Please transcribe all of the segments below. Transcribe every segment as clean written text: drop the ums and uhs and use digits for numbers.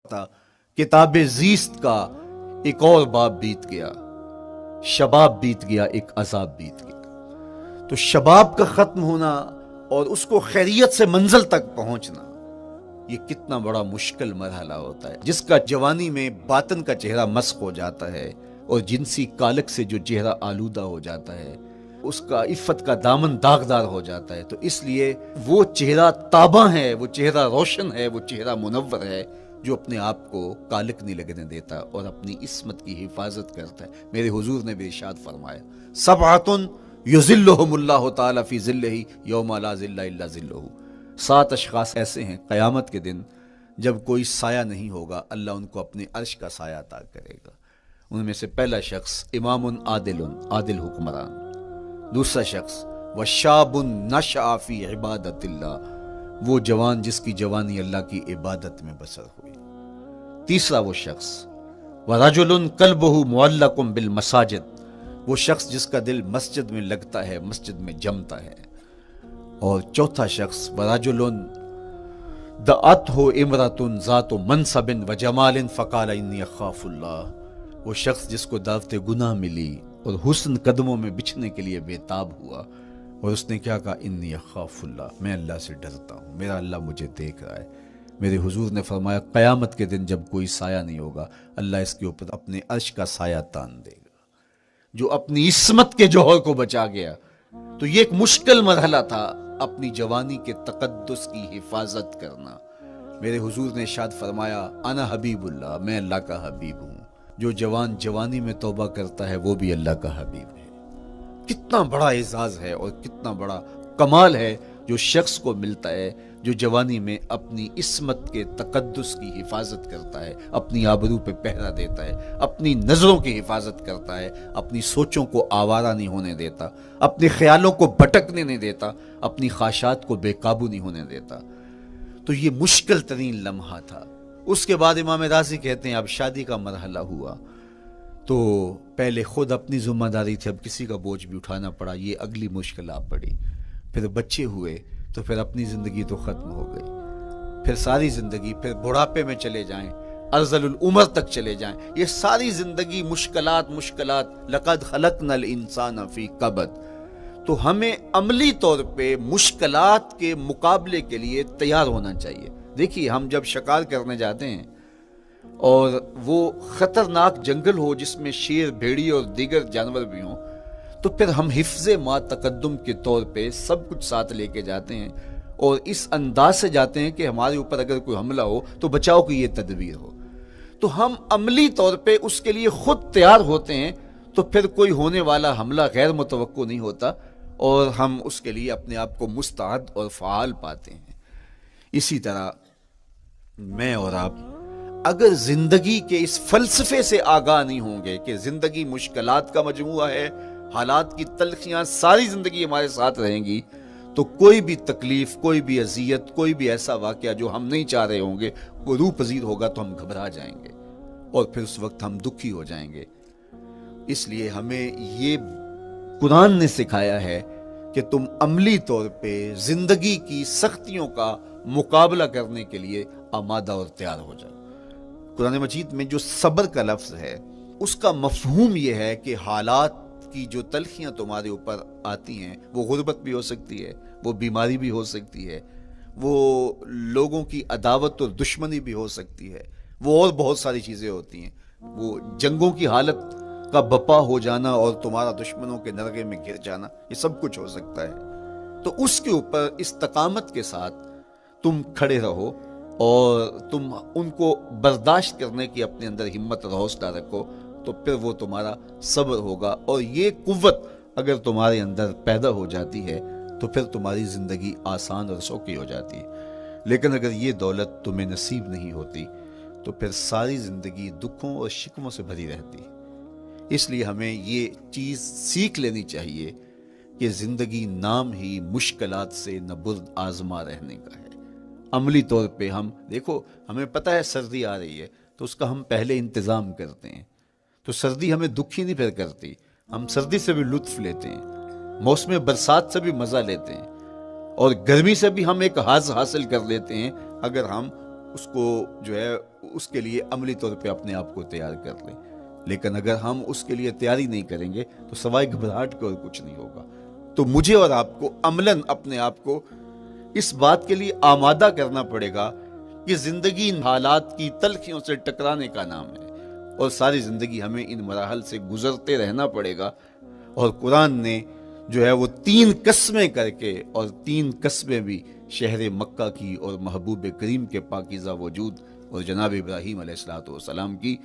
تھا کتاب زیست کا ایک اور باب بیت گیا، شباب بیت گیا، ایک عذاب بیت گیا۔ تو شباب کا ختم ہونا اور اس کو خیریت سے منزل تک پہنچنا، یہ کتنا بڑا مشکل مرحلہ ہوتا ہے، جس کا جوانی میں باطن کا چہرہ مسخ ہو جاتا ہے اور جنسی کالک سے جو چہرہ آلودہ ہو جاتا ہے، اس کا عفت کا دامن داغدار ہو جاتا ہے۔ تو اس لیے وہ چہرہ تاباں ہے، وہ چہرہ روشن ہے، وہ چہرہ منور ہے جو اپنے آپ کو کالک نہیں لگنے دیتا اور اپنی عصمت کی حفاظت کرتا ہے۔ میرے حضور نے بھی ارشاد فرمایا، سبعۃ یظلھم اللہ تعالی فی ظلہ یوم لا ظل الا ظلہ، 7 اشخاص ایسے ہیں قیامت کے دن جب کوئی سایہ نہیں ہوگا، اللہ ان کو اپنے عرش کا سایہ عطا کرے گا۔ ان میں سے پہلا شخص امام عادل، عادل حکمران، دوسرا شخص وشاب نشأ فی عبادت اللہ، وہ جوان جس کی جوانی اللہ کی عبادت میں بسر ہوئی، تیسرا وہ شخص ورجل قلبہ معلق بالمساجد، وہ شخص جس کا دل مسجد میں لگتا ہے، مسجد میں جمتا ہے، اور چوتھا شخص ورجل دعته امرأة ذات منصب وجمال فقال انی اخاف اللہ، وہ شخص جس کو دعوت گناہ ملی اور حسن قدموں میں بچھنے کے لیے بےتاب ہوا، اور اس نے کیا کہا، انی اخاف اللہ، میں اللہ سے ڈرتا ہوں، میرا اللہ مجھے دیکھ رہا ہے۔ میرے حضور نے فرمایا قیامت کے دن جب کوئی سایہ نہیں ہوگا، اللہ اس کے اوپر اپنے عرش کا سایہ تان دے گا۔ جو اپنی عصمت کے جوہر کو بچا گیا، تو یہ ایک مشکل مرحلہ تھا، اپنی جوانی کے تقدس کی حفاظت کرنا۔ میرے حضور نے ارشاد فرمایا، انا حبیب اللہ، میں اللہ کا حبیب ہوں۔ جو جوان جوانی میں توبہ کرتا ہے وہ بھی اللہ کا حبیب ہے۔ کتنا بڑا اعزاز ہے اور کتنا بڑا کمال ہے جو شخص کو ملتا ہے جو جوانی میں اپنی عصمت کے تقدس کی حفاظت کرتا ہے، اپنی آبرو پہ پہرا دیتا ہے، اپنی نظروں کی حفاظت کرتا ہے، اپنی سوچوں کو آوارہ نہیں ہونے دیتا، اپنے خیالوں کو بھٹکنے نہیں دیتا، اپنی خواہشات کو بے قابو نہیں ہونے دیتا۔ تو یہ مشکل ترین لمحہ تھا۔ اس کے بعد امام راضی کہتے ہیں اب شادی کا مرحلہ ہوا، تو پہلے خود اپنی ذمہ داری تھی، اب کسی کا بوجھ بھی اٹھانا پڑا، یہ اگلی مشکل آ پڑی۔ پھر بچے ہوئے تو پھر اپنی زندگی تو ختم ہو گئی، پھر ساری زندگی، پھر بڑھاپے میں چلے جائیں، ارذل العمر تک چلے جائیں، یہ ساری زندگی مشکلات لقد خلقنا الانسان فی کبد۔ تو ہمیں عملی طور پہ مشکلات کے مقابلے کے لیے تیار ہونا چاہیے۔ دیکھیے ہم جب شکار کرنے جاتے ہیں اور وہ خطرناک جنگل ہو جس میں شیر، بھیڑی اور دیگر جانور بھی ہوں، تو پھر ہم حفظ ما تقدم کے طور پہ سب کچھ ساتھ لے کے جاتے ہیں اور اس انداز سے جاتے ہیں کہ ہمارے اوپر اگر کوئی حملہ ہو تو بچاؤ کی یہ تدبیر ہو۔ تو ہم عملی طور پہ اس کے لیے خود تیار ہوتے ہیں، تو پھر کوئی ہونے والا حملہ غیر متوقع نہیں ہوتا اور ہم اس کے لیے اپنے آپ کو مستعد اور فعال پاتے ہیں۔ اسی طرح میں اور آپ اگر زندگی کے اس فلسفے سے آگاہ نہیں ہوں گے کہ زندگی مشکلات کا مجموعہ ہے، حالات کی تلخیاں ساری زندگی ہمارے ساتھ رہیں گی، تو کوئی بھی تکلیف، کوئی بھی اذیت، کوئی بھی ایسا واقعہ جو ہم نہیں چاہ رہے ہوں گے وہ روح پذیر ہوگا تو ہم گھبرا جائیں گے اور پھر اس وقت ہم دکھی ہو جائیں گے۔ اس لیے ہمیں یہ قرآن نے سکھایا ہے کہ تم عملی طور پہ زندگی کی سختیوں کا مقابلہ کرنے کے لیے آمادہ اور تیار ہو جاؤ۔ قرآن مجید میں جو صبر کا لفظ ہے اس کا مفہوم یہ ہے کہ حالات کی جو تلخیاں تمہارے اوپر آتی ہیں، وہ غربت بھی ہو سکتی ہے، وہ بیماری بھی ہو سکتی ہے، وہ لوگوں کی عداوت اور دشمنی بھی ہو سکتی ہے، وہ اور بہت ساری چیزیں ہوتی ہیں، وہ جنگوں کی حالت کا بپا ہو جانا اور تمہارا دشمنوں کے نرغے میں گر جانا، یہ سب کچھ ہو سکتا ہے۔ تو اس کے اوپر استقامت کے ساتھ تم کھڑے رہو اور تم ان کو برداشت کرنے کی اپنے اندر ہمت اور حوصلہ رکھو، تو پھر وہ تمہارا صبر ہوگا، اور یہ قوت اگر تمہارے اندر پیدا ہو جاتی ہے تو پھر تمہاری زندگی آسان اور سوکھی ہو جاتی ہے۔ لیکن اگر یہ دولت تمہیں نصیب نہیں ہوتی تو پھر ساری زندگی دکھوں اور شکووں سے بھری رہتی۔ اس لیے ہمیں یہ چیز سیکھ لینی چاہیے کہ زندگی نام ہی مشکلات سے نبرد آزما رہنے کا ہے۔ عملی طور پہ ہم دیکھو، ہمیں پتہ ہے سردی آ رہی ہے تو اس کا ہم پہلے انتظام کرتے ہیں، تو سردی ہمیں دکھی نہیں پھر کرتی، ہم سردی سے بھی لطف لیتے ہیں، موسم برسات سے بھی مزہ لیتے ہیں، اور گرمی سے بھی ہم ایک حاصل کر لیتے ہیں اگر ہم اس کو جو ہے اس کے لیے عملی طور پہ اپنے آپ کو تیار کر لیں. لیکن اگر ہم اس کے لیے تیاری نہیں کریں گے تو سوائے گھبراہٹ کے اور کچھ نہیں ہوگا. تو مجھے اور آپ کو عملاً اپنے آپ کو اس بات کے لیے آمادہ کرنا پڑے گا کہ زندگی ان حالات کی تلخیوں سے ٹکرانے کا نام ہے، اور ساری زندگی ہمیں ان مراحل سے گزرتے رہنا پڑے گا. اور قرآن نے جو ہے وہ 3 قسمیں کر کے، اور 3 قسمیں بھی شہر مکہ کی اور محبوب کریم کے پاکیزہ وجود اور جناب ابراہیم علیہ السلام کی،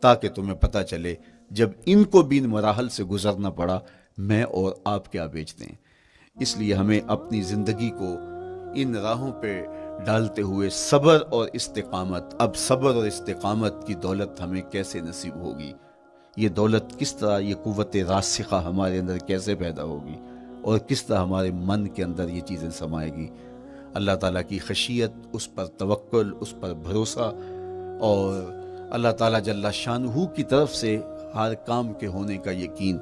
تاکہ تمہیں پتہ چلے جب ان کو بھی ان مراحل سے گزرنا پڑا میں اور آپ کیا بیچتے ہیں. اس لیے ہمیں اپنی زندگی کو ان راہوں پہ ڈالتے ہوئے صبر اور استقامت، اب صبر اور استقامت کی دولت ہمیں کیسے نصیب ہوگی، یہ دولت کس طرح، یہ قوت راسخہ ہمارے اندر کیسے پیدا ہوگی، اور کس طرح ہمارے من کے اندر یہ چیزیں سمائے گی. اللہ تعالیٰ کی خشیت، اس پر توکل، اس پر بھروسہ، اور اللہ تعالیٰ جل شانہ کی طرف سے ہر کام کے ہونے کا یقین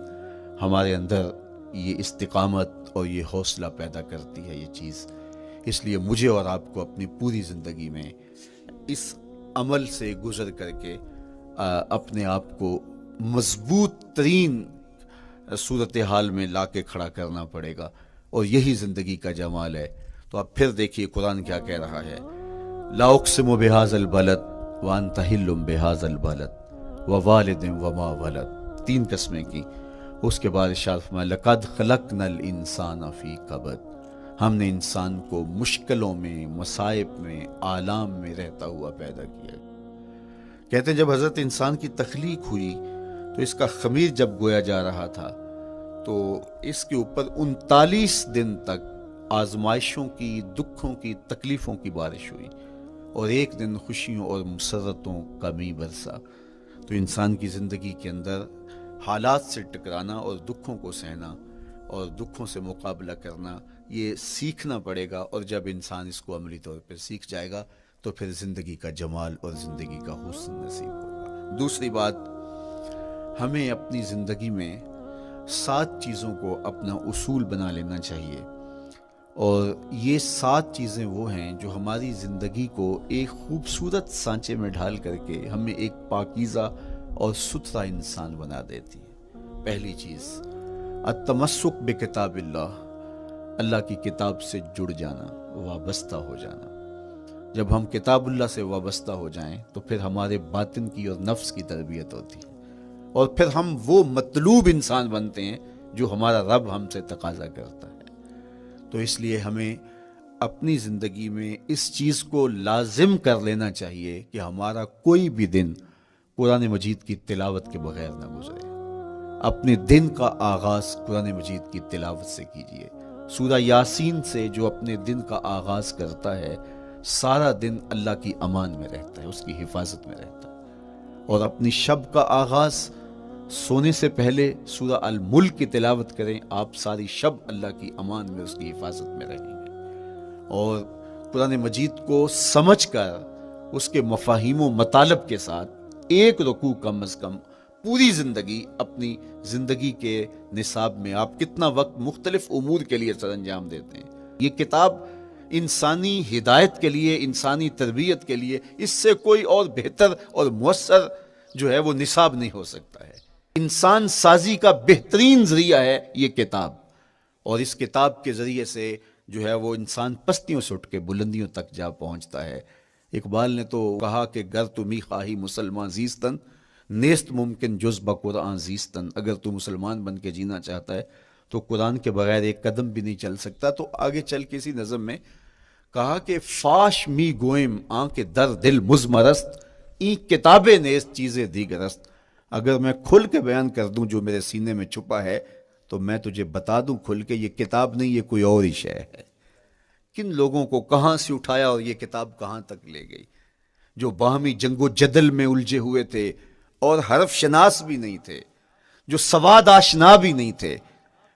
ہمارے اندر یہ استقامت اور یہ حوصلہ پیدا کرتی ہے یہ چیز. اس لیے مجھے اور آپ کو اپنی پوری زندگی میں اس عمل سے گزر کر کے اپنے آپ کو مضبوط ترین صورتحال میں لا کے کھڑا کرنا پڑے گا، اور یہی زندگی کا جمال ہے. تو اب پھر دیکھیے قرآن کیا کہہ رہا ہے. لا اقسم بہذا البلد وانت حل بہذا البلد ووالد وما ولد، 3 قسمیں کی. اس کے بعد ارشاد فرمایا لقد خلقنا الانسان فی کبد، ہم نے انسان کو مشکلوں میں، مصائب میں، آلام میں رہتا ہوا پیدا کیا. کہتے ہیں جب حضرت انسان کی تخلیق ہوئی تو اس کا خمیر جب گویا جا رہا تھا تو اس کے اوپر 39 دن تک آزمائشوں کی، دکھوں کی، تکلیفوں کی بارش ہوئی، اور 1 دن خوشیوں اور مسرتوں کا می برسا. تو انسان کی زندگی کے اندر حالات سے ٹکرانا اور دکھوں کو سہنا اور دکھوں سے مقابلہ کرنا یہ سیکھنا پڑے گا. اور جب انسان اس کو عملی طور پر سیکھ جائے گا تو پھر زندگی کا جمال اور زندگی کا حسن نصیب ہوگا. دوسری بات، ہمیں اپنی زندگی میں 7 چیزوں کو اپنا اصول بنا لینا چاہیے، اور یہ 7 چیزیں وہ ہیں جو ہماری زندگی کو ایک خوبصورت سانچے میں ڈھال کر کے ہمیں ایک پاکیزہ اور ستھرا انسان بنا دیتی ہے. پہلی چیز التمسک بکتاب اللہ، اللہ کی کتاب سے جڑ جانا، وابستہ ہو جانا. جب ہم کتاب اللہ سے وابستہ ہو جائیں تو پھر ہمارے باطن کی اور نفس کی تربیت ہوتی ہے، اور پھر ہم وہ مطلوب انسان بنتے ہیں جو ہمارا رب ہم سے تقاضا کرتا ہے. تو اس لیے ہمیں اپنی زندگی میں اس چیز کو لازم کر لینا چاہیے کہ ہمارا کوئی بھی دن قرآن مجید کی تلاوت کے بغیر نہ گزرے. اپنے دن کا آغاز قرآن مجید کی تلاوت سے کیجیے. سورہ یاسین سے جو اپنے دن کا آغاز کرتا ہے سارا دن اللہ کی امان میں رہتا ہے، اس کی حفاظت میں رہتا ہے. اور اپنی شب کا آغاز سونے سے پہلے سورہ الملک کی تلاوت کریں، آپ ساری شب اللہ کی امان میں، اس کی حفاظت میں رہیں گے. اور قرآن مجید کو سمجھ کر اس کے مفاہیم و مطالب کے ساتھ 1 رکوع کم از کم پوری زندگی، اپنی زندگی کے نصاب میں آپ کتنا وقت مختلف امور کے لیے سر انجام دیتے ہیں. یہ کتاب انسانی ہدایت کے لیے، انسانی تربیت کے لیے اس سے کوئی اور بہتر اور مؤثر جو ہے وہ نصاب نہیں ہو سکتا ہے. انسان سازی کا بہترین ذریعہ ہے یہ کتاب، اور اس کتاب کے ذریعے سے جو ہے وہ انسان پستیوں سے اٹھ کے بلندیوں تک جا پہنچتا ہے. اقبال نے تو کہا کہ گر تمی خواہی مسلمان زیستن نیست ممکن جز بقرآن زیستن، اگر تو مسلمان بن کے جینا چاہتا ہے تو قرآن کے بغیر ایک قدم بھی نہیں چل سکتا. تو آگے چل کے اسی نظم میں کہا کہ فاش می گوئم آنکھ در دل مزمرست ای کتابیں نیست چیزیں دیگرست. اگر میں کھل کے بیان کر دوں جو میرے سینے میں چھپا ہے تو میں تجھے بتا دوں کھل کے یہ کتاب نہیں، یہ کوئی اور ہی شے ہے. کن لوگوں کو کہاں سے اٹھایا اور یہ کتاب کہاں تک لے گئی، جو باہمی جنگ و جدل میں الجھے ہوئے تھے اور حرف شناس بھی نہیں تھے، جو سواد آشنا بھی نہیں تھے،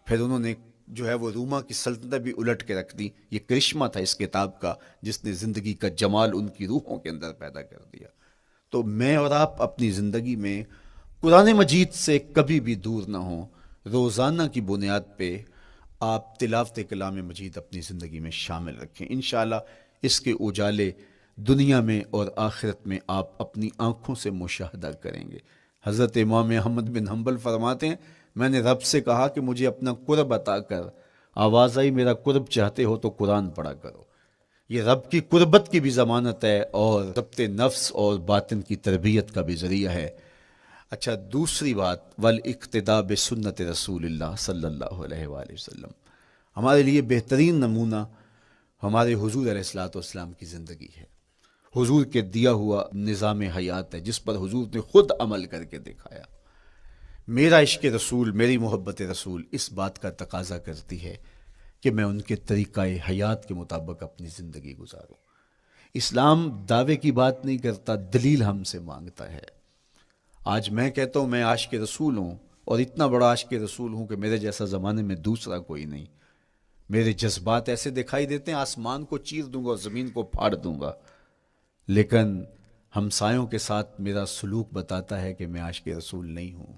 پھر انہوں نے جو ہے وہ روما کی سلطنت بھی الٹ کے رکھ دی. یہ کرشمہ تھا اس کتاب کا جس نے زندگی کا جمال ان کی روحوں کے اندر پیدا کر دیا. تو میں اور آپ اپنی زندگی میں قرآن مجید سے کبھی بھی دور نہ ہوں. روزانہ کی بنیاد پہ آپ تلاوت کلام مجید اپنی زندگی میں شامل رکھیں. انشاءاللہ اس کے اجالے دنیا میں اور آخرت میں آپ اپنی آنکھوں سے مشاہدہ کریں گے۔ حضرت امام احمد بن حنبل فرماتے ہیں، میں نے رب سے کہا کہ مجھے اپنا قرب عطا کر، آواز آئی میرا قرب چاہتے ہو تو قرآن پڑھا کرو۔ یہ رب کی قربت کی بھی ضمانت ہے اور ضبط نفس اور باطن کی تربیت کا بھی ذریعہ ہے۔ اچھا، دوسری بات، والاقتداء بسنت رسول اللہ صلی اللہ علیہ وآلہ وسلم، ہمارے لیے بہترین نمونہ ہمارے حضور علیہ الصلوۃ والسلام کی زندگی ہے، حضور کے دیا ہوا نظام حیات ہے جس پر حضور نے خود عمل کر کے دکھایا۔ میرا عشق رسول، میری محبت رسول اس بات کا تقاضا کرتی ہے کہ میں ان کے طریقہ حیات کے مطابق اپنی زندگی گزاروں۔ اسلام دعوے کی بات نہیں کرتا، دلیل ہم سے مانگتا ہے۔ آج میں کہتا ہوں میں عاشق رسول ہوں، اور اتنا بڑا عاشق رسول ہوں کہ میرے جیسا زمانے میں دوسرا کوئی نہیں۔ میرے جذبات ایسے دکھائی دیتے ہیں آسمان کو چیر دوں گا اور زمین کو پھاڑ دوں گا، لیکن ہمسایوں کے ساتھ میرا سلوک بتاتا ہے کہ میں عاشق رسول نہیں ہوں۔